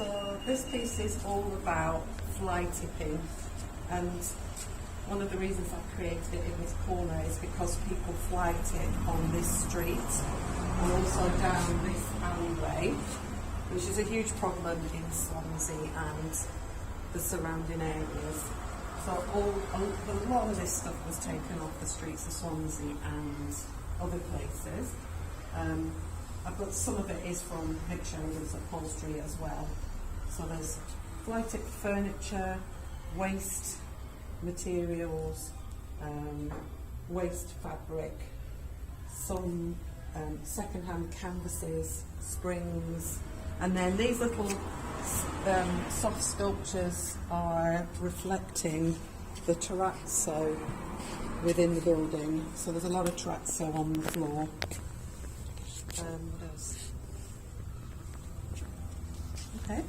So this piece is all about fly tipping, and one of the reasons I've created it in this corner is because people fly tip on this street and also down this alleyway, which is a huge problem in Swansea and the surrounding areas. So a lot of this stuff was taken off the streets of Swansea and other places. But some of it is from Mick Sheridan's upholstery as well. So there's fly tip furniture, waste materials, waste fabric, some second-hand canvases, springs, and then these little soft sculptures are reflecting the terrazzo within the building. So there's a lot of terrazzo on the floor. What else? Okay.